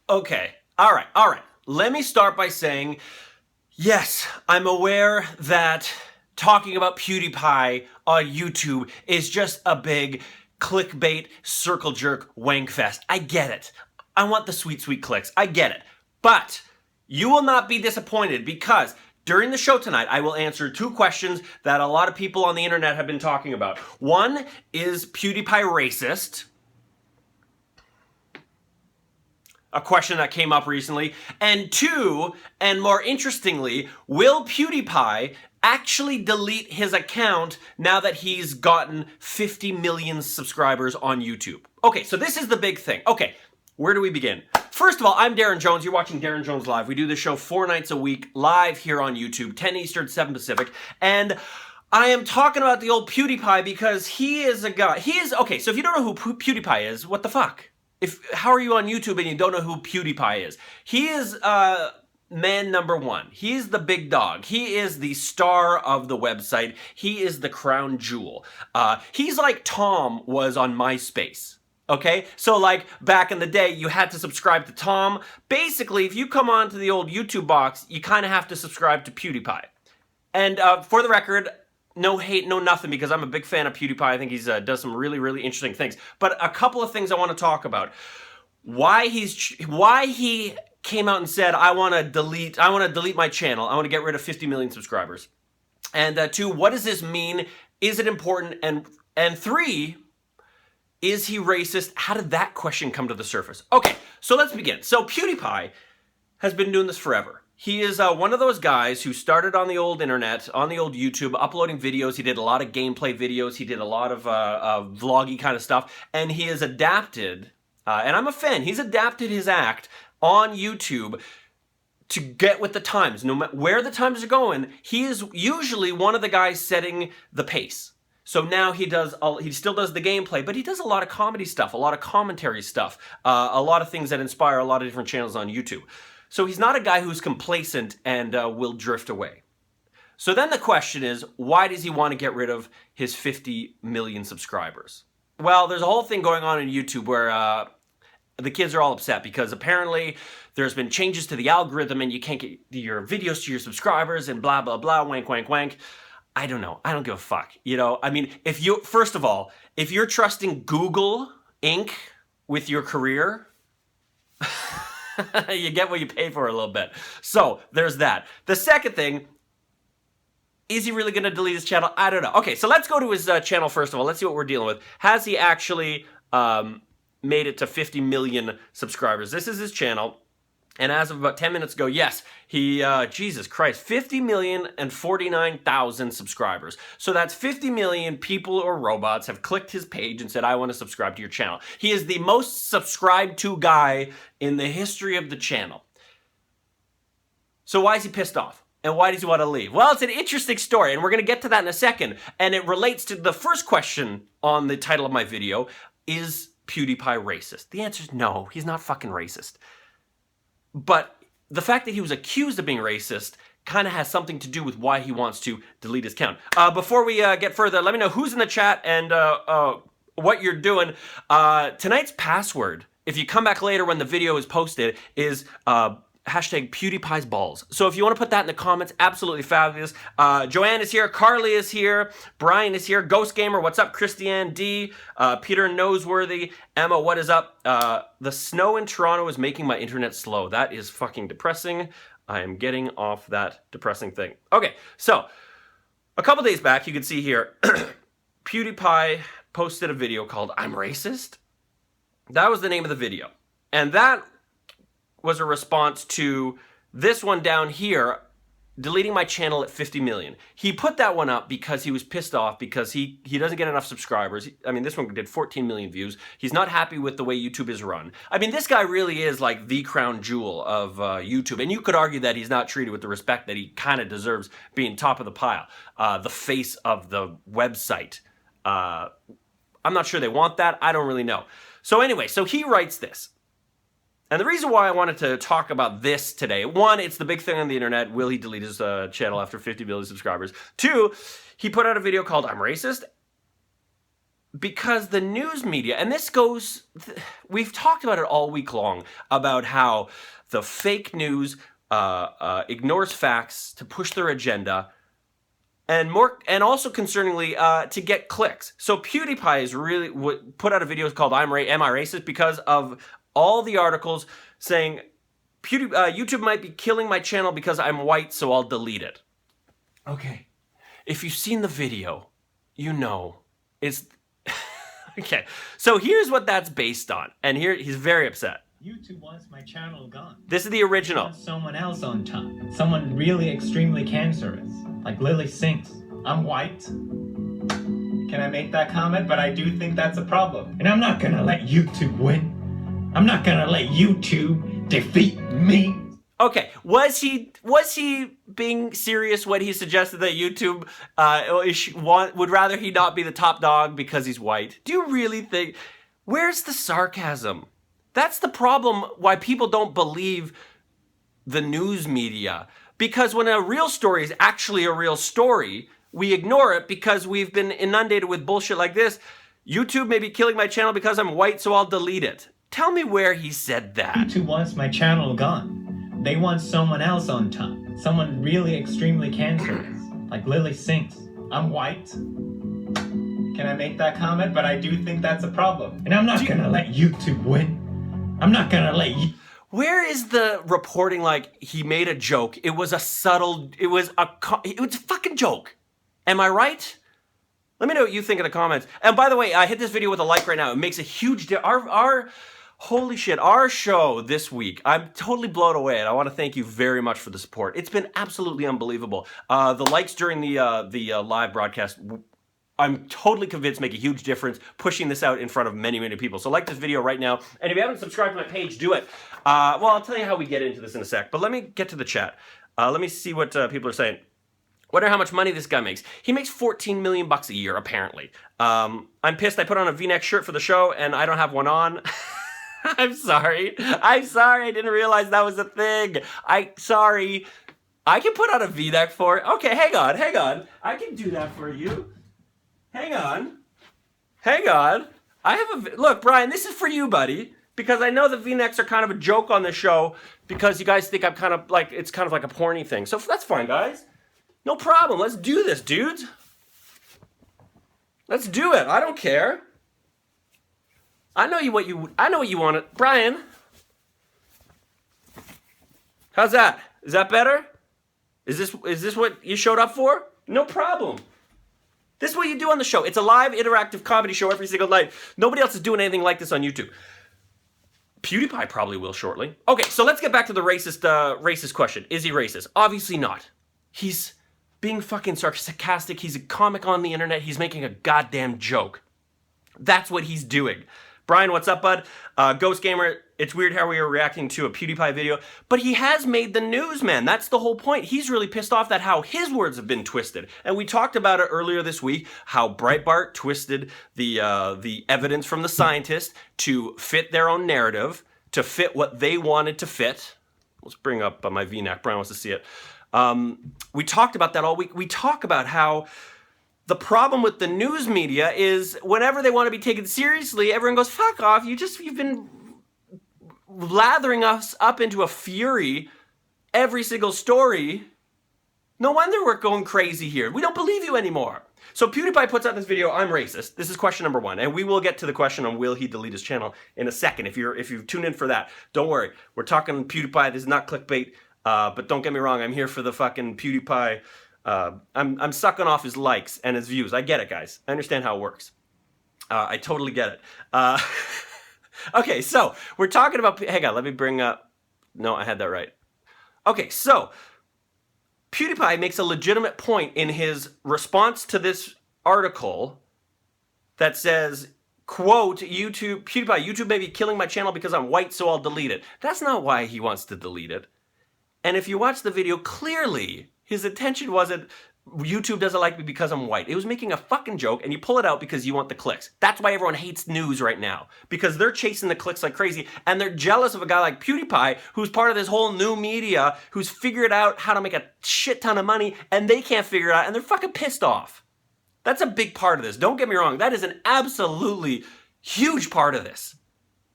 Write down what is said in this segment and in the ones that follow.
Okay, all right. Let me start by saying, yes, I'm aware that talking about PewDiePie on YouTube is just a big clickbait, circle jerk, wank fest. I get it. I want the sweet, sweet clicks. I get it. But you will not be disappointed because during the show tonight, I will answer two questions that a lot of people on the internet have been talking about. One, is PewDiePie racist? A question that came up recently. And two, and more interestingly, will PewDiePie actually delete his account now that he's gotten 50 million subscribers on YouTube? Okay, so this is the big thing. Okay, where do we begin? First of all, I'm Daryn Jones. You're watching Daryn Jones Live. We do this show 4 nights a week live here on YouTube, 10 Eastern, 7 Pacific. And I am talking about the old PewDiePie because he is a guy. Okay, so if you don't know who PewDiePie is, what the fuck? How are you on YouTube and you don't know who PewDiePie is? He is man number one. He's the big dog. He is the star of the website. He is the crown jewel. He's like Tom was on MySpace. Okay? So like back in the day, you had to subscribe to Tom. Basically, if you come onto the old YouTube box, you kind of have to subscribe to PewDiePie. And for the record, no hate, no nothing, because I'm a big fan of PewDiePie. I think he's does some really, really interesting things. But a couple of things I want to talk about. Why he came out and said, I want to delete my channel. I want to get rid of 50 million subscribers. And two, what does this mean? Is it important? And three, is he racist? How did that question come to the surface? Okay, so let's begin. So PewDiePie has been doing this forever. He is one of those guys who started on the old internet, on the old YouTube, uploading videos. He did a lot of gameplay videos. He did a lot of vloggy kind of stuff. And he has adapted, and I'm a fan, he's adapted his act on YouTube to get with the times. No matter where the times are going, he is usually one of the guys setting the pace. So now he still does the gameplay, but he does a lot of comedy stuff, a lot of commentary stuff, a lot of things that inspire a lot of different channels on YouTube. So he's not a guy who's complacent and will drift away. So then the question is, why does he want to get rid of his 50 million subscribers? Well, there's a whole thing going on in YouTube where the kids are all upset because apparently there's been changes to the algorithm and you can't get your videos to your subscribers and blah, blah, blah, wank, wank, wank. I don't know. I don't give a fuck. You know, I mean, first of all, if you're trusting Google Inc. with your career, you get what you pay for a little bit. So there's that. The second thing, is he really going to delete his channel? I don't know. Okay, so let's go to his channel first of all. Let's see what we're dealing with. Has he actually made it to 50 million subscribers? This is his channel. And as of about 10 minutes ago, yes, he, Jesus Christ, 50,049,000 subscribers. So that's 50 million people or robots have clicked his page and said, I want to subscribe to your channel. He is the most subscribed to guy in the history of the channel. So why is he pissed off? And why does he want to leave? Well, it's an interesting story, and we're going to get to that in a second. And it relates to the first question on the title of my video, is PewDiePie racist? The answer is no, he's not fucking racist. But the fact that he was accused of being racist kind of has something to do with why he wants to delete his account. Before we get further, let me know who's in the chat and what you're doing. Tonight's password, if you come back later when the video is posted, is hashtag PewDiePie's balls. So if you want to put that in the comments, absolutely fabulous. Joanne is here, Carly is here, Brian is here, Ghost Gamer, what's up, Christiane D, Peter Noseworthy, Emma, what is up? The snow in Toronto is making my internet slow. That is fucking depressing. I am getting off that depressing thing. Okay, so a couple days back, you can see here, PewDiePie posted a video called I'm Racist. That was the name of the video. And that was a response to this one down here, deleting my channel at 50 million. He put that one up because he was pissed off because he doesn't get enough subscribers. I mean, this one did 14 million views. He's not happy with the way YouTube is run. I mean, this guy really is like the crown jewel of YouTube. And you could argue that he's not treated with the respect that he kind of deserves, being top of the pile, the face of the website. I'm not sure they want that. I don't really know. So anyway, so he writes this. And the reason why I wanted to talk about this today, one, it's the big thing on the internet. Will he delete his channel after 50 million subscribers? Two, he put out a video called I'm Racist. because the news media, and this goes, we've talked about it all week long, about how the fake news ignores facts to push their agenda, and also concerningly, to get clicks. So PewDiePie is really put out a video called Am I Racist? Because of all the articles saying YouTube might be killing my channel because I'm white, so I'll delete it. Okay, if you've seen the video, you know it's okay. So here's what that's based on, and here he's very upset. YouTube wants my channel gone. This is the original. I want someone else on top. Someone really extremely cancerous. Like Lily Sinks. I'm white. Can I make that comment? But I do think that's a problem. And I'm not gonna let YouTube win. I'm not gonna let YouTube defeat me. Okay, was he being serious when he suggested that YouTube would rather he not be the top dog because he's white? Do you really think? Where's the sarcasm? That's the problem why people don't believe the news media. Because when a real story is actually a real story, we ignore it because we've been inundated with bullshit like this. YouTube may be killing my channel because I'm white, so I'll delete it. Tell me where he said that. YouTube wants my channel gone. They want someone else on top. Someone really extremely cancerous. Like Lily Sinks. I'm white. Can I make that comment? But I do think that's a problem. And I'm not gonna let YouTube win. I'm not gonna let you. Where is the reporting like he made a joke? It was a subtle, it was a fucking joke. Am I right? Let me know what you think in the comments. And by the way, I hit this video with a like right now. It makes a huge difference. Holy shit, our show this week, I'm totally blown away, and I want to thank you very much for the support. It's been absolutely unbelievable. The likes during the live broadcast, I'm totally convinced make a huge difference pushing this out in front of many, many people. So like this video right now. And if you haven't subscribed to my page, do it. Well, I'll tell you how we get into this in a sec. But let me get to the chat. Let me see what people are saying. Wonder how much money this guy makes. He makes 14 million bucks a year, apparently. I'm pissed I put on a V-neck shirt for the show and I don't have one on. I'm sorry. I didn't realize that was a thing. Sorry. I can put on a V-neck for it. Okay, hang on. I can do that for you. Hang on. I have look, Brian, this is for you, buddy, because I know the V-necks are kind of a joke on the show because you guys think I'm kind of like, it's kind of like a porny thing. So that's fine, guys. No problem. Let's do this, dudes. Let's do it. I don't care. I know what you want. Brian. How's that? Is that better? Is this what you showed up for? No problem. This is what you do on the show. It's a live, interactive comedy show every single night. Nobody else is doing anything like this on YouTube. PewDiePie probably will shortly. Okay, so let's get back to the racist question. Is he racist? Obviously not. He's being fucking sarcastic. He's a comic on the internet. He's making a goddamn joke. That's what he's doing. Brian, what's up, bud? Ghost Gamer, it's weird how we are reacting to a PewDiePie video, but he has made the news, man. That's the whole point. He's really pissed off that how his words have been twisted. And we talked about it earlier this week, how Breitbart twisted the evidence from the scientists to fit their own narrative, to fit what they wanted to fit. Let's bring up my V-neck. Brian wants to see it. We talked about that all week. We talk about how the problem with the news media is whenever they want to be taken seriously, everyone goes, fuck off, you've been lathering us up into a fury every single story. No wonder we're going crazy here. We don't believe you anymore. So PewDiePie puts out this video, I'm racist. This is question number 1, and we will get to the question on will he delete his channel in a second if you've tuned in for that. Don't worry, we're talking PewDiePie, this is not clickbait, but don't get me wrong, I'm here for the fucking PewDiePie. I'm sucking off his likes and his views. I get it, guys. I understand how it works. I totally get it. Okay, so we're talking about, hang on, let me bring up, no, I had that right. Okay, so PewDiePie makes a legitimate point in his response to this article that says, quote, PewDiePie may be killing my channel because I'm white, so I'll delete it. That's not why he wants to delete it. And if you watch the video, clearly his intention wasn't, YouTube doesn't like me because I'm white. It was making a fucking joke, and you pull it out because you want the clicks. That's why everyone hates news right now, because they're chasing the clicks like crazy, and they're jealous of a guy like PewDiePie, who's part of this whole new media, who's figured out how to make a shit ton of money, and they can't figure it out, and they're fucking pissed off. That's a big part of this. Don't get me wrong. That is an absolutely huge part of this.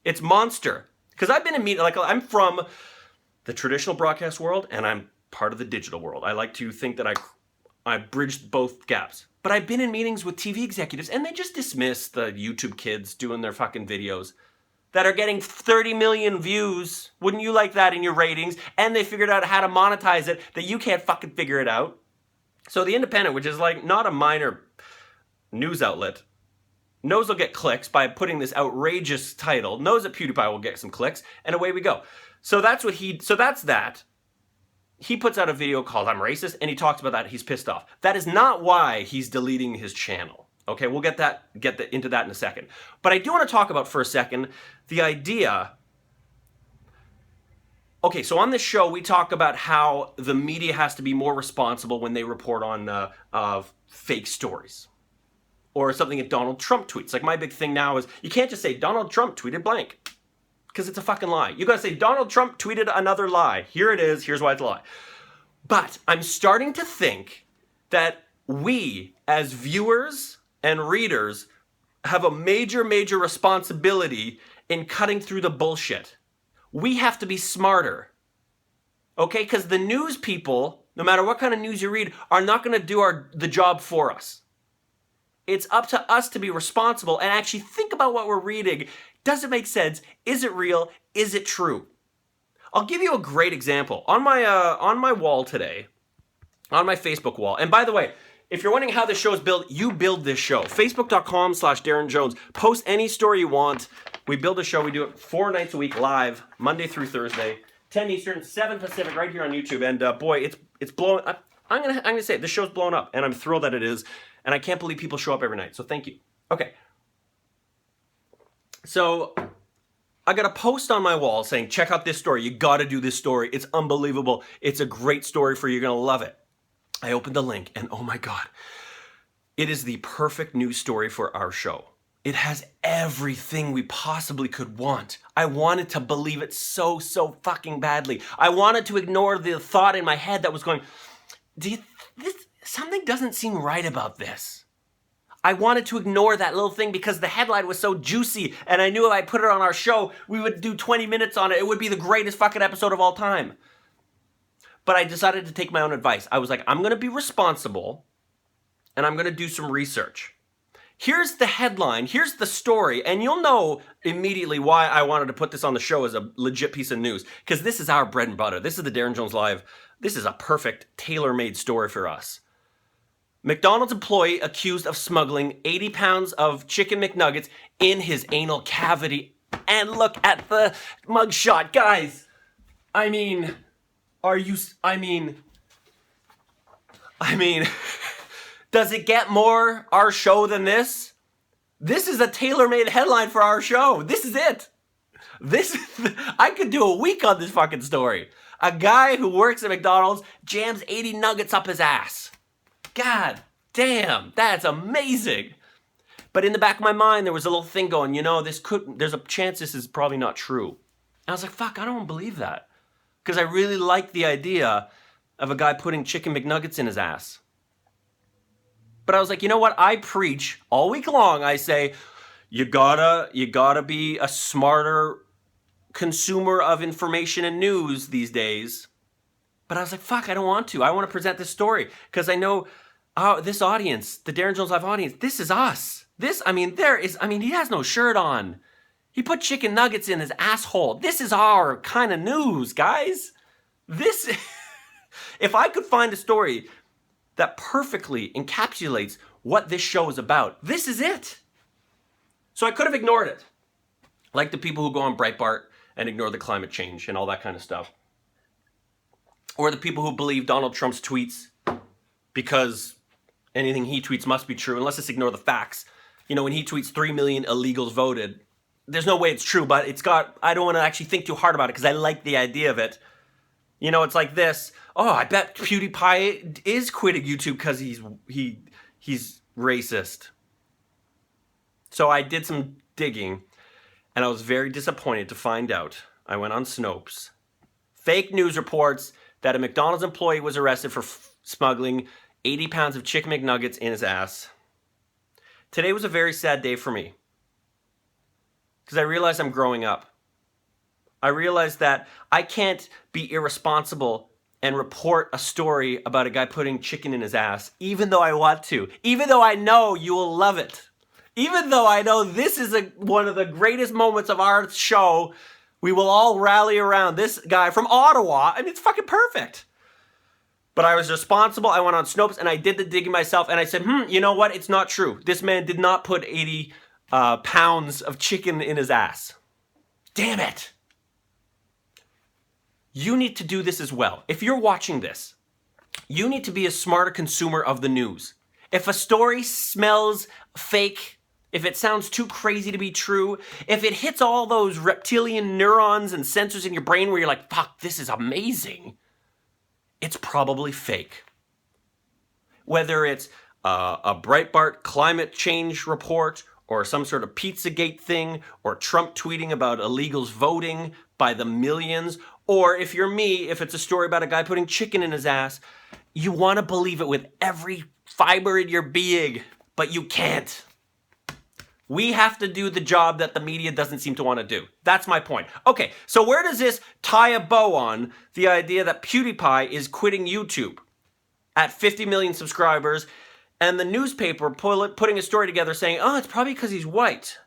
It's monster. Because I've been in media, like I'm from the traditional broadcast world and I'm part of the digital world. I like to think that I bridged both gaps. But I've been in meetings with TV executives and they just dismiss the YouTube kids doing their fucking videos that are getting 30 million views. Wouldn't you like that in your ratings? And they figured out how to monetize it that you can't fucking figure it out. So the Independent, which is like not a minor news outlet, knows they'll get clicks by putting this outrageous title, knows that PewDiePie will get some clicks, and away we go. So that's that. He puts out a video called I'm Racist, and he talks about that. He's pissed off. That is not why he's deleting his channel. Okay, we'll get into that in a second. But I do want to talk about for a second the idea. Okay, so on this show, we talk about how the media has to be more responsible when they report on fake stories. Or something that Donald Trump tweets. Like my big thing now is you can't just say Donald Trump tweeted blank. Because it's a fucking lie. You gotta say Donald Trump tweeted another lie. Here it is, here's why it's a lie. But I'm starting to think that we, as viewers and readers, have a major, major responsibility in cutting through the bullshit. We have to be smarter. Okay? Because the news people, no matter what kind of news you read, are not gonna do the job for us. It's up to us to be responsible and actually think about what we're reading. Does it make sense? Is it real? Is it true? I'll give you a great example. On my wall today, on my Facebook wall, and by the way, if you're wondering how this show is built, you build this show. Facebook.com/Daryn Jones. Post any story you want. We build a show. We do it 4 nights a week live, Monday through Thursday, 10 Eastern, 7 Pacific, right here on YouTube. And boy, it's blowing up. I'm gonna say it. This show's blown up, and I'm thrilled that it is. And I can't believe people show up every night. So thank you. Okay. So I got a post on my wall saying, check out this story. You got to do this story. It's unbelievable. It's a great story for you. You're going to love it. I opened the link and oh my God, it is the perfect news story for our show. It has everything we possibly could want. I wanted to believe it so fucking badly. I wanted to ignore the thought in my head that was going, something doesn't seem right about this. I wanted to ignore that little thing because the headline was so juicy and I knew if I put it on our show, we would do 20 minutes on it. It would be the greatest fucking episode of all time. But I decided to take my own advice. I was like, I'm going to be responsible and I'm going to do some research. Here's the headline, here's the story, and you'll know immediately why I wanted to put this on the show as a legit piece of news. Because this is our bread and butter. This is the Daryn Jones Live. This is a perfect, tailor-made story for us. McDonald's employee accused of smuggling 80 pounds of chicken McNuggets in his anal cavity. And look at the mugshot, guys. I mean, does it get more our show than this? This is a tailor-made headline for our show. This is it. I could do a week on this fucking story. A guy who works at McDonald's jams 80 nuggets up his ass. God damn, that's amazing. But in the back of my mind, there was a little thing going, there's a chance this is probably not true. And I was like, fuck, I don't believe that. Because I really like the idea of a guy putting chicken McNuggets in his ass. But I was like, you know what? I preach all week long. I say, you gotta be a smarter consumer of information and news these days. But I was like, fuck, I don't want to. I want to present this story because I know this audience, the Daryn Jones Live audience, this is us. He has no shirt on. He put chicken nuggets in his asshole. This is our kind of news, guys. If I could find a story that perfectly encapsulates what this show is about, this is it. So I could have ignored it. Like the people who go on Breitbart and ignore the climate change and all that kind of stuff. Or the people who believe Donald Trump's tweets because anything he tweets must be true. And let's just ignore the facts. When he tweets 3 million illegals voted, there's no way it's true, but I don't want to actually think too hard about it because I like the idea of it. It's like this. Oh, I bet PewDiePie is quitting YouTube because he's racist. So I did some digging and I was very disappointed to find out. I went on Snopes. Fake news reports that a McDonald's employee was arrested for smuggling 80 pounds of chicken McNuggets in his ass. Today was a very sad day for me because I realized I'm growing up. I realized that I can't be irresponsible and report a story about a guy putting chicken in his ass, even though I want to, even though I know you will love it, even though I know this is one of the greatest moments of our show. We will all rally around this guy from Ottawa. I mean, it's fucking perfect. But I was responsible. I went on Snopes and I did the digging myself. And I said, you know what? It's not true. This man did not put 80 pounds of chicken in his ass. Damn it. You need to do this as well. If you're watching this, you need to be a smarter consumer of the news. If a story smells fake, if it sounds too crazy to be true, if it hits all those reptilian neurons and sensors in your brain where you're like, fuck, this is amazing, it's probably fake. Whether it's a Breitbart climate change report or some sort of Pizzagate thing or Trump tweeting about illegals voting by the millions, or if you're me, if it's a story about a guy putting chicken in his ass, you want to believe it with every fiber in your being, but you can't. We have to do the job that the media doesn't seem to want to do. That's my point. Okay, so where does this tie a bow on the idea that PewDiePie is quitting YouTube at 50 million subscribers and the newspaper putting a story together saying, oh, it's probably because he's white.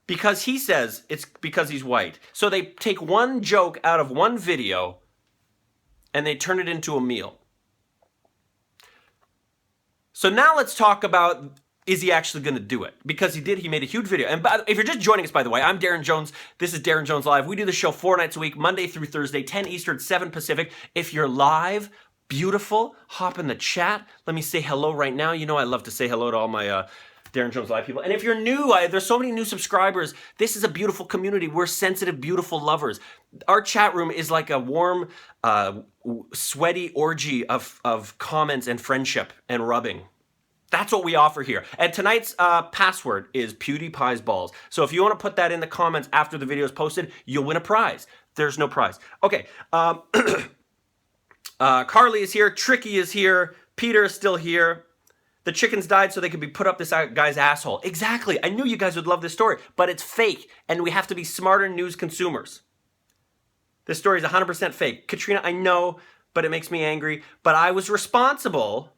Because he says it's because he's white. So they take one joke out of one video and they turn it into a meal. So now let's talk about, is he actually going to do it? Because he did. He made a huge video. And if you're just joining us, by the way, I'm Daryn Jones. This is Daryn Jones Live. We do the show 4 nights a week, Monday through Thursday, 10 Eastern, 7 Pacific. If you're live, beautiful, hop in the chat. Let me say hello right now. You know I love to say hello to all my Daryn Jones Live people. And if you're new, there's so many new subscribers. This is a beautiful community. We're sensitive, beautiful lovers. Our chat room is like a warm, sweaty orgy of comments and friendship and rubbing. That's what we offer here. And tonight's password is PewDiePie's balls. So if you want to put that in the comments after the video is posted, you'll win a prize. There's no prize. Okay. Carly is here. Tricky is here. Peter is still here. The chickens died so they could be put up this guy's asshole. Exactly. I knew you guys would love this story, but it's fake, and we have to be smarter news consumers. This story is 100% fake. Katrina, I know, but it makes me angry. But I was responsible,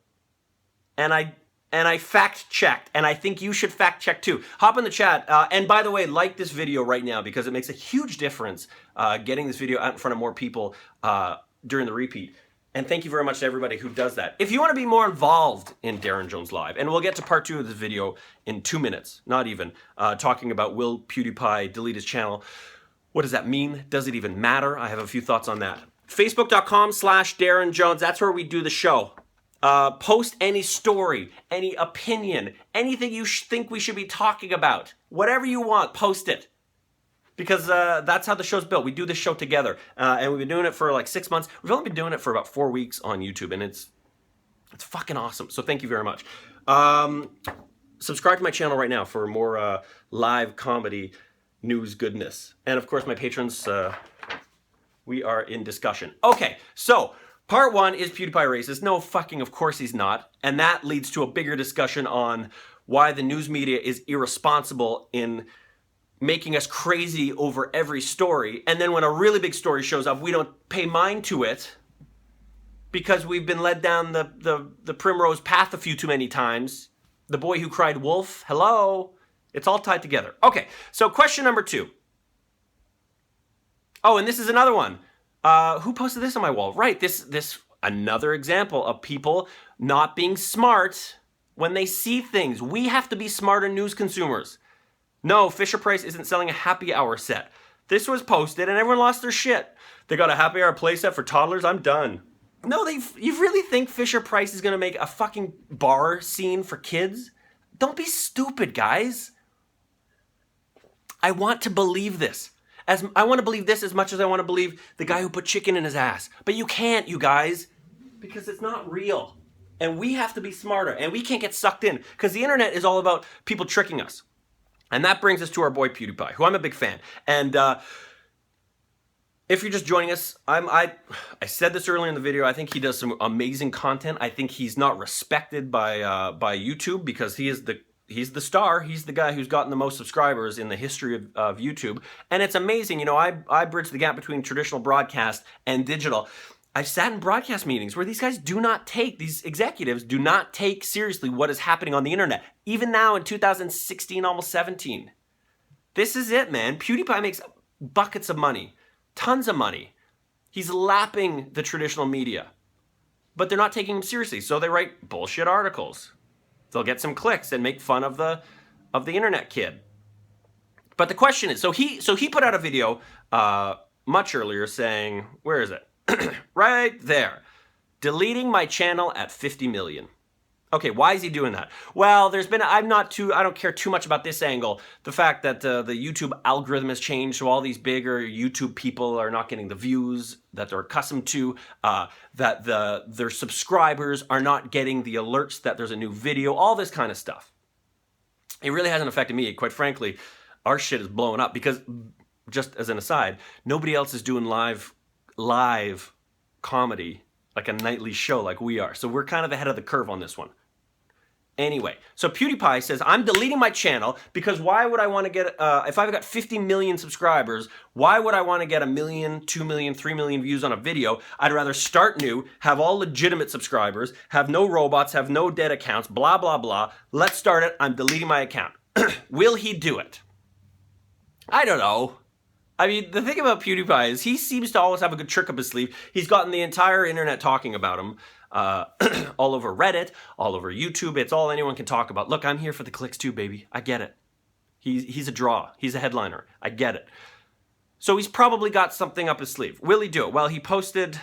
and I fact-checked, and I think you should fact-check too. Hop in the chat, and by the way, like this video right now because it makes a huge difference getting this video out in front of more people during the repeat. And thank you very much to everybody who does that. If you want to be more involved in Daryn Jones Live, and we'll get to part 2 of this video in 2 minutes, not even, talking about will PewDiePie delete his channel. What does that mean? Does it even matter? I have a few thoughts on that. Facebook.com/Daryn Jones, that's where we do the show. Post any story, any opinion, anything you think we should be talking about. Whatever you want, post it. Because that's how the show's built. We do this show together. And we've been doing it for like 6 months. We've only been doing it for about 4 weeks on YouTube. And it's fucking awesome. So thank you very much. Subscribe to my channel right now for more live comedy news goodness. And of course, my patrons, we are in discussion. Okay, so part 1 is PewDiePie racist? No, fucking of course he's not. And that leads to a bigger discussion on why the news media is irresponsible in making us crazy over every story. And then when a really big story shows up, we don't pay mind to it because we've been led down the primrose path a few too many times. The boy who cried wolf, hello. It's all tied together. Okay, so question number 2. Oh, and this is another one. Who posted this on my wall? Right, this another example of people not being smart when they see things. We have to be smarter news consumers. No, Fisher-Price isn't selling a happy hour set. This was posted and everyone lost their shit. They got a happy hour playset for toddlers, I'm done. No, you really think Fisher-Price is gonna make a fucking bar scene for kids? Don't be stupid, guys. I want to believe this. I want to believe this as much as I want to believe the guy who put chicken in his ass. But you can't, you guys, because it's not real. And we have to be smarter, and we can't get sucked in, because the internet is all about people tricking us. And that brings us to our boy PewDiePie, who I'm a big fan. And if you're just joining us, I said this earlier in the video, I think he does some amazing content. I think he's not respected by YouTube because he is he's the star. He's the guy who's gotten the most subscribers in the history of YouTube. And it's amazing. You know, I bridge the gap between traditional broadcast and digital. I've sat in broadcast meetings where these guys these executives do not take seriously what is happening on the internet. Even now in 2016, almost 17. This is it, man. PewDiePie makes buckets of money, tons of money. He's lapping the traditional media, but they're not taking him seriously. So they write bullshit articles. They'll get some clicks and make fun of the internet kid. But the question is, so he put out a video much earlier saying, where is it? Right there. Deleting my channel at 50 million. Okay, why is he doing that? Well, I don't care too much about this angle. The fact that the YouTube algorithm has changed, so all these bigger YouTube people are not getting the views that they're accustomed to, that their subscribers are not getting the alerts that there's a new video, all this kind of stuff. It really hasn't affected me. Quite frankly, our shit is blowing up because, just as an aside, nobody else is doing live comedy, like a nightly show like we are. So we're kind of ahead of the curve on this one. Anyway, so PewDiePie says, I'm deleting my channel because why would I want to get, if I've got 50 million subscribers, why would I want to get 1 million, 2 million, 3 million views on a video? I'd rather start new, have all legitimate subscribers, have no robots, have no dead accounts, blah, blah, blah. Let's start it. I'm deleting my account. Will he do it? I don't know. I mean, the thing about PewDiePie is he seems to always have a good trick up his sleeve. He's gotten the entire internet talking about him, all over Reddit, all over YouTube. It's all anyone can talk about. Look, I'm here for the clicks too, baby. I get it. He's a draw. He's a headliner. I get it. So he's probably got something up his sleeve. Will he do it? Well, he posted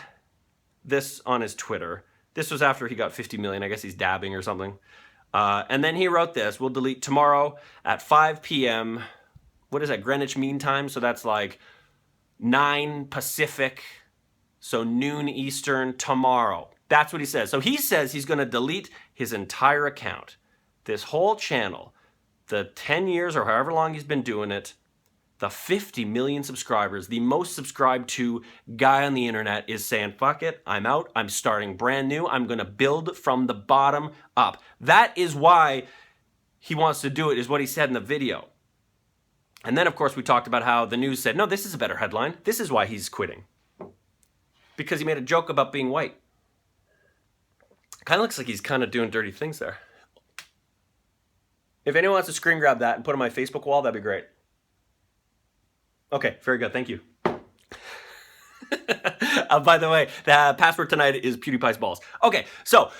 this on his Twitter. This was after he got 50 million. I guess he's dabbing or something. And then he wrote this. We'll delete tomorrow at 5 p.m., what is that, Greenwich Mean Time? So that's like 9 Pacific, so noon Eastern tomorrow. That's what he says. So he says he's going to delete his entire account, this whole channel, the 10 years or however long he's been doing it, the 50 million subscribers, the most subscribed to guy on the internet is saying, fuck it, I'm out, I'm starting brand new, I'm going to build from the bottom up. That is why he wants to do it, is what he said in the video. And then, of course, we talked about how the news said, no, this is a better headline. This is why he's quitting. Because he made a joke about being white. Kind of looks like he's kind of doing dirty things there. If anyone wants to screen grab that and put it on my Facebook wall, that'd be great. Okay, very good. Thank you. By the way, the password tonight is PewDiePie's balls. Okay, so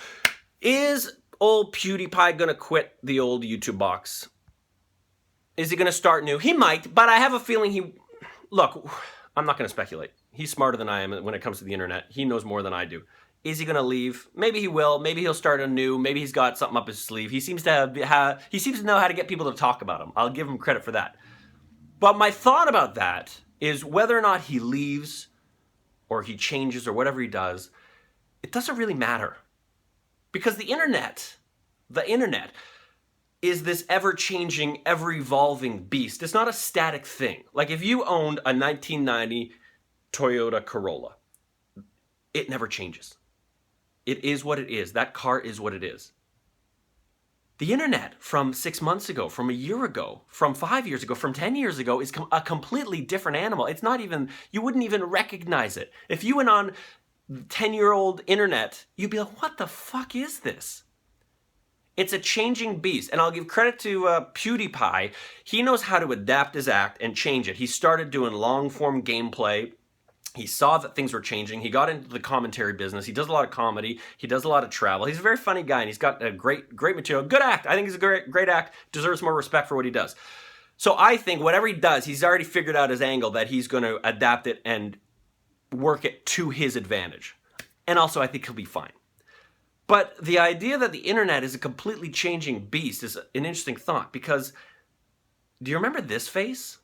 is old PewDiePie going to quit the old YouTube box? Is he going to start new? He might, but I have a feeling Look, I'm not going to speculate. He's smarter than I am when it comes to the internet. He knows more than I do. Is he going to leave? Maybe he will. Maybe he'll start anew. Maybe he's got something up his sleeve. He seems to know how to get people to talk about him. I'll give him credit for that. But my thought about that is whether or not he leaves or he changes or whatever he does, it doesn't really matter. Because the internet is this ever-changing, ever-evolving beast. It's not a static thing. Like if you owned a 1990 Toyota Corolla, it never changes. It is what it is. That car is what it is. The internet from 6 months ago, from a year ago, from 5 years ago, from 10 years ago is a completely different animal. It's not even, you wouldn't even recognize it. If you went on 10-year-old internet, you'd be like, what the fuck is this? It's a changing beast. And I'll give credit to PewDiePie. He knows how to adapt his act and change it. He started doing long-form gameplay. He saw that things were changing. He got into the commentary business. He does a lot of comedy. He does a lot of travel. He's a very funny guy, and he's got a great material. Good act. I think he's a great act. Deserves more respect for what he does. So I think whatever he does, he's already figured out his angle that he's going to adapt it and work it to his advantage. And also, I think he'll be fine. But the idea that the internet is a completely changing beast is an interesting thought, because do you remember this face?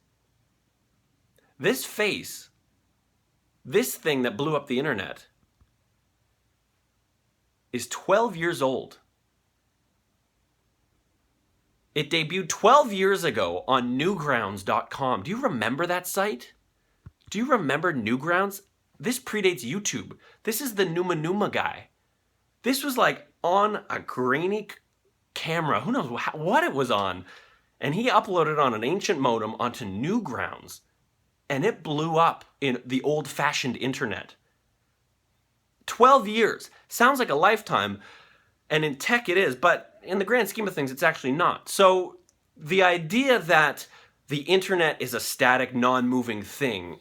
This face, this thing that blew up the internet, is 12 years old. It debuted 12 years ago on Newgrounds.com. Do you remember that site? Do you remember Newgrounds? This predates YouTube. This is the Numa guy. This was like on a grainy camera, who knows what it was on, and he uploaded on an ancient modem onto Newgrounds, and it blew up in the old-fashioned internet. 12 years. Sounds like a lifetime, and in tech it is, but in the grand scheme of things, it's actually not. So the idea that the internet is a static, non-moving thing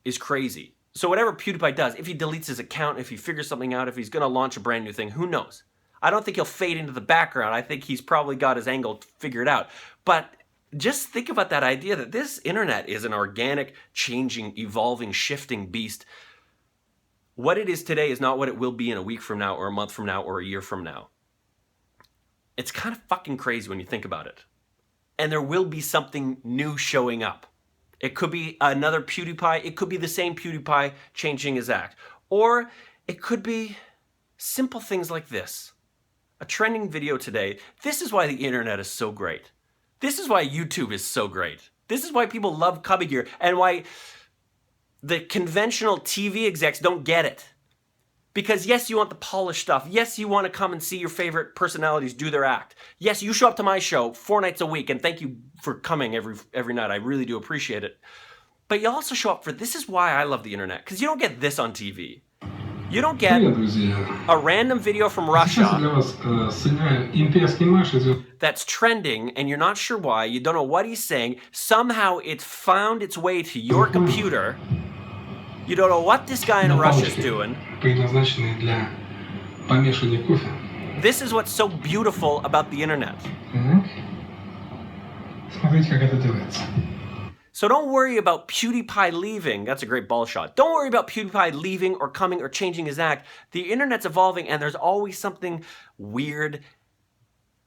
is crazy. So whatever PewDiePie does, if he deletes his account, if he figures something out, if he's going to launch a brand new thing, who knows? I don't think he'll fade into the background. I think he's probably got his angle figured out. But just think about that idea that this internet is an organic, changing, evolving, shifting beast. What it is today is not what it will be in a week from now or a month from now or a year from now. It's kind of fucking crazy when you think about it. And there will be something new showing up. It could be another PewDiePie. It could be the same PewDiePie changing his act. Or it could be simple things like this. A trending video today. This is why the internet is so great. This is why YouTube is so great. This is why people love Cubby Gear and why the conventional TV execs don't get it. Because yes, you want the polished stuff. Yes, you want to come and see your favorite personalities do their act. Yes, you show up to my show 4 nights a week, and thank you for coming every night. I really do appreciate it. But you also show up for, this is why I love the internet, because you don't get this on TV. You don't get a random video from Russia that's trending, and you're not sure why, you don't know what he's saying. Somehow it found its way to your computer. You don't know what this guy in Russia's doing. This is what's so beautiful about the internet. So don't worry about PewDiePie leaving. That's a great ball shot. Don't worry about PewDiePie leaving or coming or changing his act. The internet's evolving, and there's always something weird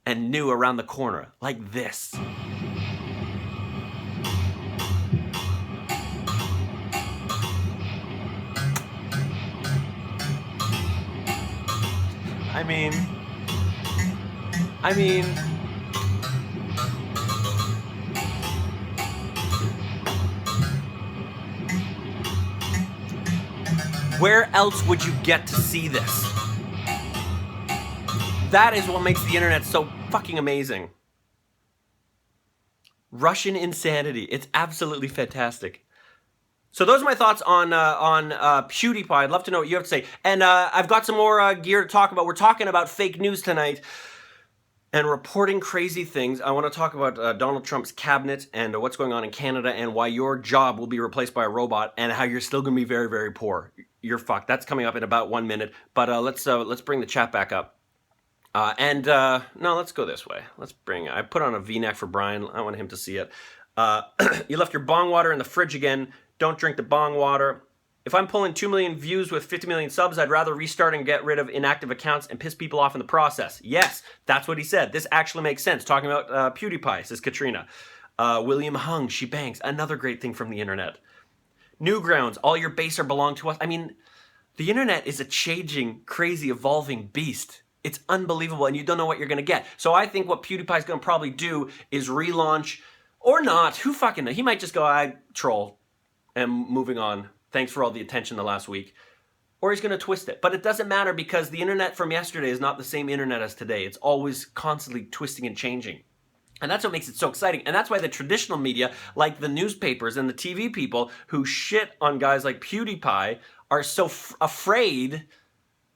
and new around the corner, like this. I mean, where else would you get to see this? That is what makes the internet so fucking amazing. Russian insanity. It's absolutely fantastic. So those are my thoughts on PewDiePie. I'd love to know what you have to say. And I've got some more gear to talk about. We're talking about fake news tonight and reporting crazy things. I want to talk about Donald Trump's cabinet and what's going on in Canada and why your job will be replaced by a robot and how you're still going to be very, very poor. You're fucked. That's coming up in about 1 minute. But let's bring the chat back up. No, let's go this way. I put on a V-neck for Brian. I want him to see it. You left your bong water in the fridge again. Don't drink the bong water. If I'm pulling 2 million views with 50 million subs, I'd rather restart and get rid of inactive accounts and piss people off in the process. Yes, that's what he said. This actually makes sense. Talking about PewDiePie, says Katrina. William Hung, she bangs. Another great thing from the internet. Newgrounds, all your base are belong to us. I mean, the internet is a changing, crazy, evolving beast. It's unbelievable, and you don't know what you're going to get. So I think what PewDiePie's going to probably do is relaunch, or not. Who fucking knows? He might just go, I troll. And moving on. Thanks for all the attention the last week. Or he's going to twist it. But it doesn't matter because the internet from yesterday is not the same internet as today. It's always constantly twisting and changing. And that's what makes it so exciting. And that's why the traditional media, like the newspapers and the TV people who shit on guys like PewDiePie, are so afraid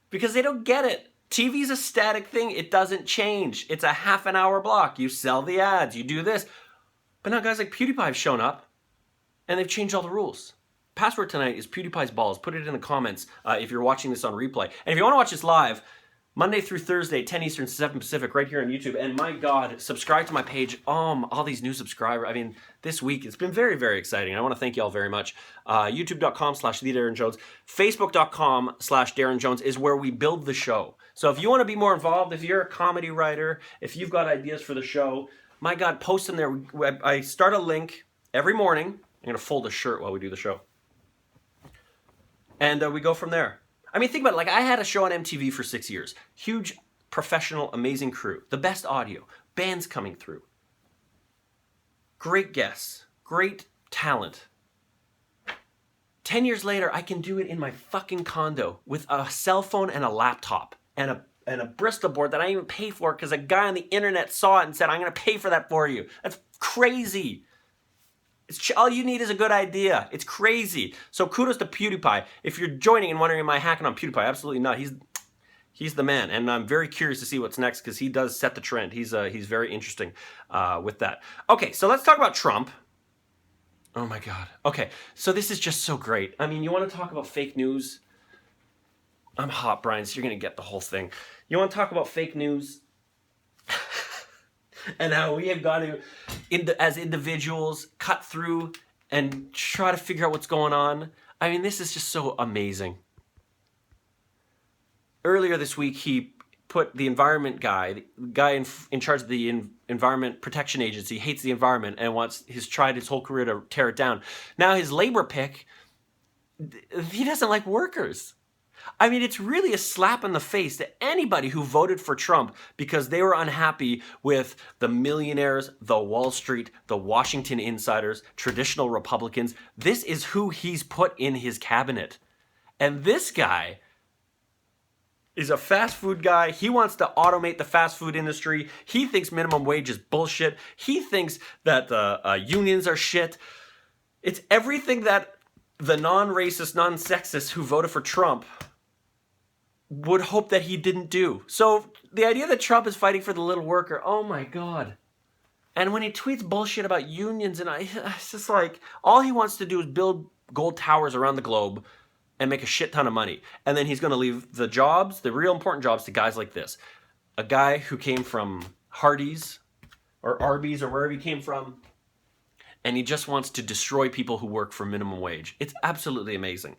because they don't get it. TV's a static thing. It doesn't change. It's a half an hour block. You sell the ads. You do this. But now guys like PewDiePie have shown up. And they've changed all the rules. Password tonight is PewDiePie's balls. Put it in the comments if you're watching this on replay. And if you want to watch this live, Monday through Thursday, 10 Eastern, 7 Pacific, right here on YouTube. And my God, subscribe to my page. All these new subscribers. I mean, this week, it's been very, very exciting. I want to thank you all very much. YouTube.com/TheDarynJones. Facebook.com/DarynJones is where we build the show. So if you want to be more involved, if you're a comedy writer, if you've got ideas for the show, my God, post them there. I start a link every morning. I'm going to fold a shirt while we do the show. And we go from there. I mean, think about it. Like, I had a show on MTV for 6 years. Huge, professional, amazing crew. The best audio. Bands coming through. Great guests. Great talent. 10 years later, I can do it in my fucking condo with a cell phone and a laptop and a Bristol board that I didn't even pay for because a guy on the internet saw it and said, I'm going to pay for that for you. That's crazy. All you need is a good idea. It's crazy. So kudos to PewDiePie. If you're joining and wondering, am I hacking on PewDiePie? Absolutely not. He's the man, and I'm very curious to see what's next because he does set the trend. He's very interesting with that. Okay, so let's talk about Trump. Oh my God. Okay, so this is just so great. I mean, you want to talk about fake news? I'm hot, Brian, so you're going to get the whole thing. You want to talk about fake news? And how we have got to, as individuals, cut through and try to figure out what's going on. I mean, this is just so amazing. Earlier this week, he put the environment guy, the guy in charge of the Environment Protection Agency, hates the environment and tried his whole career to tear it down. Now his labor pick, he doesn't like workers. I mean, it's really a slap in the face to anybody who voted for Trump because they were unhappy with the millionaires, the Wall Street, the Washington insiders, traditional Republicans. This is who he's put in his cabinet. And this guy is a fast food guy. He wants to automate the fast food industry. He thinks minimum wage is bullshit. He thinks that the unions are shit. It's everything that the non-racist, non-sexist who voted for Trump would hope that he didn't do. So the idea that Trump is fighting for the little worker, oh my God. And when he tweets bullshit about unions, and it's just like, all he wants to do is build gold towers around the globe and make a shit ton of money. And then he's going to leave the jobs, the real important jobs, to guys like this. A guy who came from Hardee's or Arby's or wherever he came from, and he just wants to destroy people who work for minimum wage. It's absolutely amazing.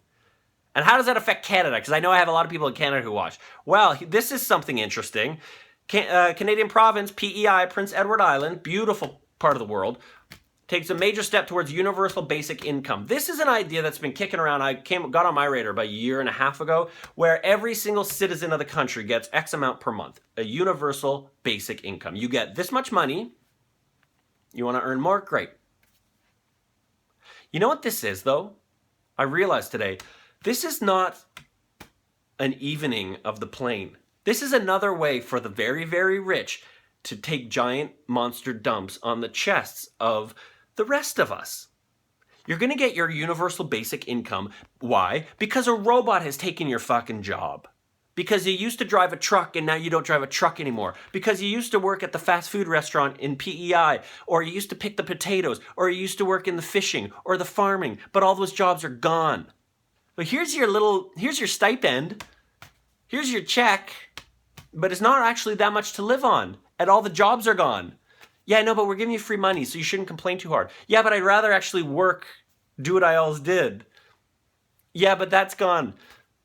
And how does that affect Canada? Because I know I have a lot of people in Canada who watch. Well, this is something interesting. Canadian province, PEI, Prince Edward Island, beautiful part of the world, takes a major step towards universal basic income. This is an idea that's been kicking around. Got on my radar about a year and a half ago, where every single citizen of the country gets X amount per month, a universal basic income. You get this much money. You want to earn more? Great. You know what this is, though? I realized today, this is not an evening of the plane. This is another way for the very, very rich to take giant monster dumps on the chests of the rest of us. You're going to get your universal basic income. Why? Because a robot has taken your fucking job. Because you used to drive a truck and now you don't drive a truck anymore. Because you used to work at the fast food restaurant in PEI, or you used to pick the potatoes, or you used to work in the fishing or the farming, but all those jobs are gone. But here's your stipend, here's your check, but it's not actually that much to live on, and all the jobs are gone. Yeah, I know, but we're giving you free money, so you shouldn't complain too hard. Yeah, but I'd rather actually work, do what I always did. Yeah, but that's gone.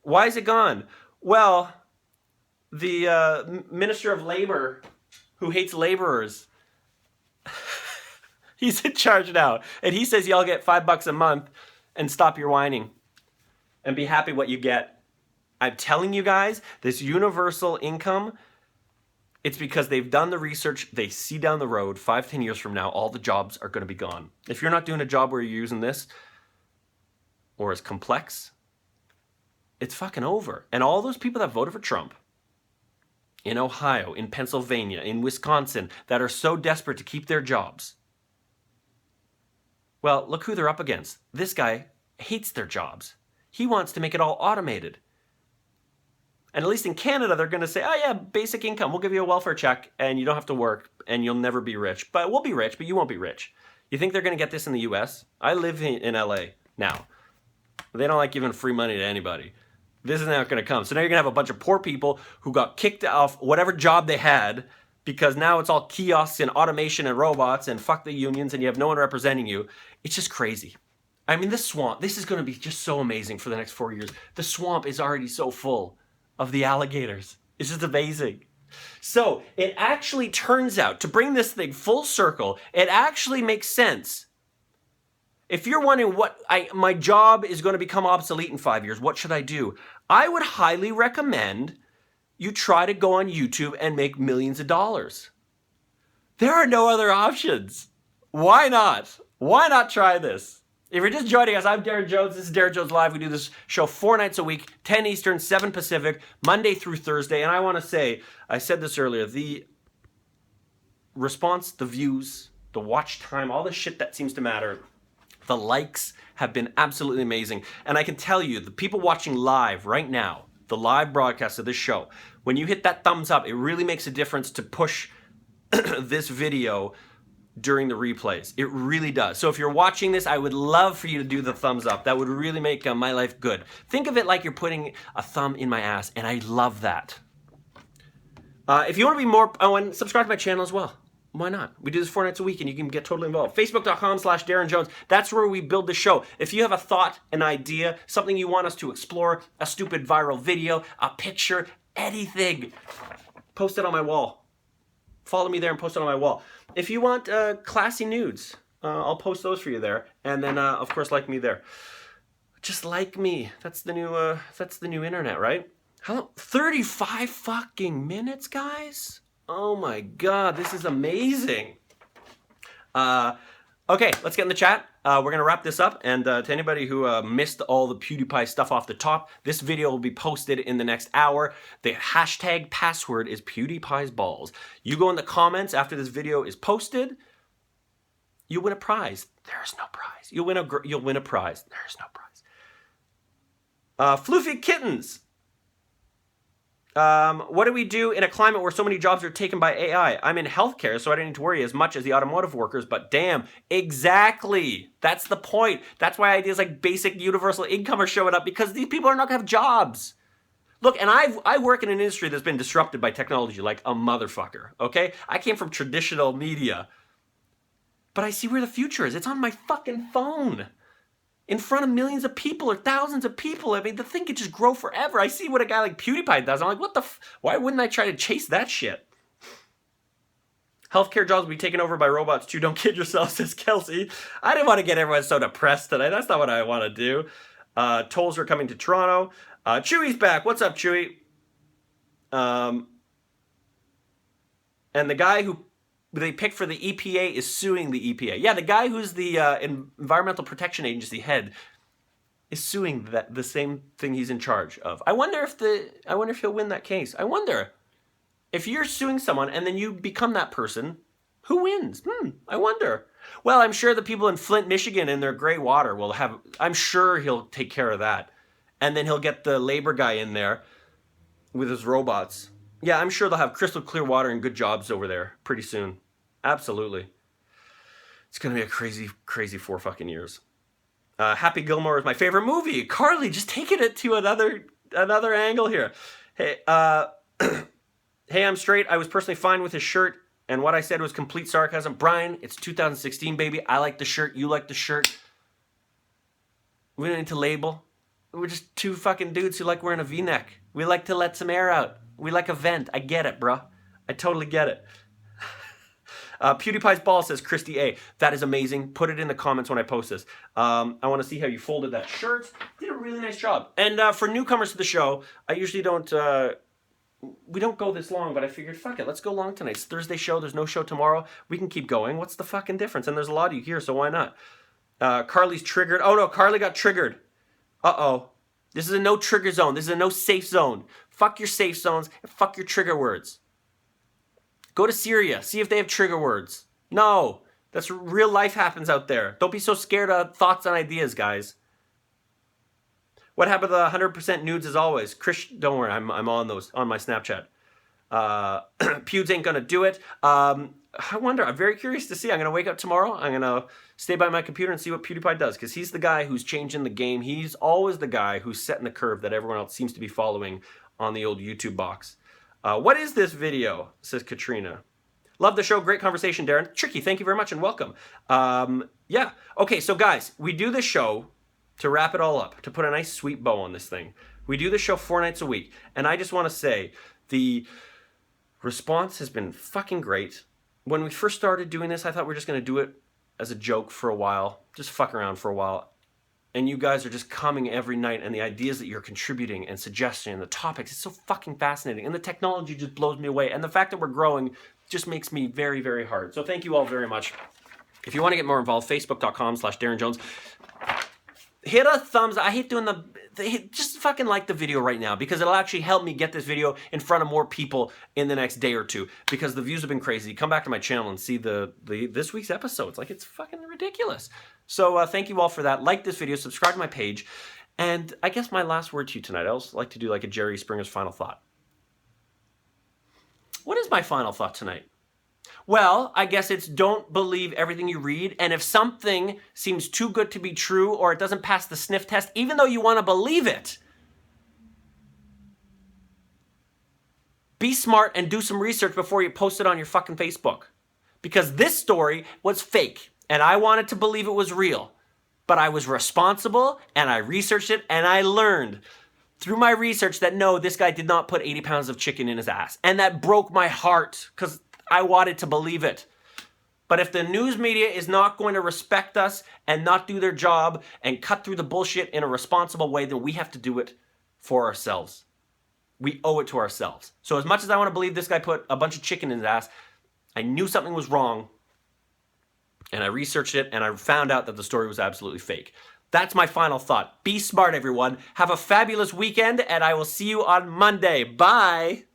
Why is it gone? Well, the Minister of Labor, who hates laborers, he's in charge now, and he says y'all get $5 a month and stop your whining. And be happy what you get. I'm telling you guys, this universal income, it's because they've done the research. They see down the road, 5-10 years from now, all the jobs are going to be gone. If you're not doing a job where you're using this, or it's complex, it's fucking over. And all those people that voted for Trump, in Ohio, in Pennsylvania, in Wisconsin, that are so desperate to keep their jobs, well, look who they're up against. This guy hates their jobs. He wants to make it all automated. And at least in Canada, they're going to say, oh yeah, basic income. We'll give you a welfare check and you don't have to work and you'll never be rich. But we'll be rich, but you won't be rich. You think they're going to get this in the US? I live in LA now. They don't like giving free money to anybody. This is not going to come. So now you're going to have a bunch of poor people who got kicked off whatever job they had because now it's all kiosks and automation and robots and fuck the unions and you have no one representing you. It's just crazy. I mean, this swamp, this is going to be just so amazing for the next 4 years. The swamp is already so full of the alligators. It's just amazing. So it actually turns out, to bring this thing full circle, it actually makes sense. If you're wondering my job is going to become obsolete in 5 years, what should I do? I would highly recommend you try to go on YouTube and make millions of dollars. There are no other options. Why not? Why not try this? If you're just joining us, I'm Daryn Jones. This is Daryn Jones Live. We do this show 4 nights a week, 10 Eastern, 7 Pacific, Monday through Thursday. And I want to say, I said this earlier, the response, the views, the watch time, all the shit that seems to matter, the likes have been absolutely amazing. And I can tell you, the people watching live right now, the live broadcast of this show, when you hit that thumbs up, it really makes a difference to push this video during the replays. It really does. So if you're watching this, I would love for you to do the thumbs up. That would really make my life good. Think of it like you're putting a thumb in my ass, and I love that. If you want to be more, and subscribe to my channel as well. Why not? We do this 4 nights a week, and you can get totally involved. Facebook.com/Daryn Jones. That's where we build the show. If you have a thought, an idea, something you want us to explore, a stupid viral video, a picture, anything, post it on my wall. Follow me there and post it on my wall. If you want classy nudes, I'll post those for you there. And then, of course, like me there. Just like me. That's the new internet, right? How long? 35 fucking minutes, guys? Oh my God, this is amazing. Okay, let's get in the chat. We're going to wrap this up. And to anybody who missed all the PewDiePie stuff off the top, this video will be posted in the next hour. The hashtag password is PewDiePie's balls. You go in the comments after this video is posted, you win a prize. There's no prize. You'll win a prize. There's no prize. Floofy Kittens. What do we do in a climate where so many jobs are taken by AI? I'm in healthcare, so I don't need to worry as much as the automotive workers, but damn, exactly. That's the point. That's why ideas like basic universal income are showing up, because these people are not going to have jobs. Look, and I work in an industry that's been disrupted by technology like a motherfucker, okay? I came from traditional media, but I see where the future is. It's on my fucking phone. In front of millions of people or thousands of people. I mean, the thing could just grow forever. I see what a guy like PewDiePie does. I'm like, what the why wouldn't I try to chase that shit? Healthcare jobs will be taken over by robots too. Don't kid yourself, says Kelsey. I didn't want to get everyone so depressed today. That's not what I want to do. Tolls are coming to Toronto. Chewy's back. What's up, Chewy? And the guy who they picked for the EPA is suing the EPA. Yeah, the guy who's the Environmental Protection Agency head is suing the same thing he's in charge of. I wonder if he'll win that case. I wonder if you're suing someone and then you become that person, who wins? I wonder. Well, I'm sure the people in Flint, Michigan, in their gray water will have. I'm sure he'll take care of that, and then he'll get the labor guy in there with his robots. Yeah, I'm sure they'll have crystal clear water and good jobs over there pretty soon. Absolutely. It's going to be a crazy, crazy 4 fucking years. Happy Gilmore is my favorite movie. Carly, just taking it to another angle here. Hey, hey, I'm straight. I was personally fine with his shirt, and what I said was complete sarcasm. Brian, it's 2016, baby. I like the shirt. You like the shirt. We don't need to label. We're just 2 fucking dudes who like wearing a V-neck. We like to let some air out. We like a vent. I get it, bro. I totally get it. PewDiePie's ball, says Christy A. That is amazing. Put it in the comments when I post this. I want to see how you folded that shirt. Did a really nice job. And for newcomers to the show, I usually don't... we don't go this long, but I figured, fuck it, let's go long tonight. It's Thursday show. There's no show tomorrow. We can keep going. What's the fucking difference? And there's a lot of you here, so why not? Carly's triggered. Oh, no, Carly got triggered. Uh-oh. This is a no trigger zone. This is a no safe zone. Fuck your safe zones and fuck your trigger words. Go to Syria. See if they have trigger words. No. That's real life happens out there. Don't be so scared of thoughts and ideas, guys. What happened to the 100% nudes as always? Chris, don't worry. I'm on those on my Snapchat. Pewds ain't gonna do it. I wonder. I'm very curious to see. I'm gonna wake up tomorrow. I'm gonna stay by my computer and see what PewDiePie does, because he's the guy who's changing the game. He's always the guy who's setting the curve that everyone else seems to be following on the old YouTube box. What is this video? Says Katrina. Love the show. Great conversation, Daryn. Tricky, thank you very much and welcome. Yeah. Okay, so guys, we do this show to wrap it all up, to put a nice sweet bow on this thing. We do this show 4 nights a week, and I just want to say the response has been fucking great. When we first started doing this, I thought we were just going to do it as a joke for a while, just fuck around for a while. And you guys are just coming every night, and the ideas that you're contributing and suggesting and the topics, it's so fucking fascinating. And the technology just blows me away. And the fact that we're growing just makes me very, very hard. So thank you all very much. If you want to get more involved, facebook.com/Daryn Jones. Hit a thumbs. I hate doing just fucking like the video right now because it'll actually help me get this video in front of more people in the next day or two because the views have been crazy. Come back to my channel and see this week's episodes. Like, it's fucking ridiculous. So thank you all for that. Like this video, subscribe to my page. And I guess my last word to you tonight, I also like to do like a Jerry Springer's final thought. What is my final thought tonight? Well, I guess it's don't believe everything you read, and if something seems too good to be true or it doesn't pass the sniff test, even though you want to believe it, be smart and do some research before you post it on your fucking Facebook. Because this story was fake, and I wanted to believe it was real. But I was responsible, and I researched it, and I learned through my research that no, this guy did not put 80 pounds of chicken in his ass. And that broke my heart, because I wanted to believe it. But if the news media is not going to respect us and not do their job and cut through the bullshit in a responsible way, then we have to do it for ourselves. We owe it to ourselves. So as much as I want to believe this guy put a bunch of chicken in his ass, I knew something was wrong. And I researched it and I found out that the story was absolutely fake. That's my final thought. Be smart, everyone. Have a fabulous weekend and I will see you on Monday. Bye.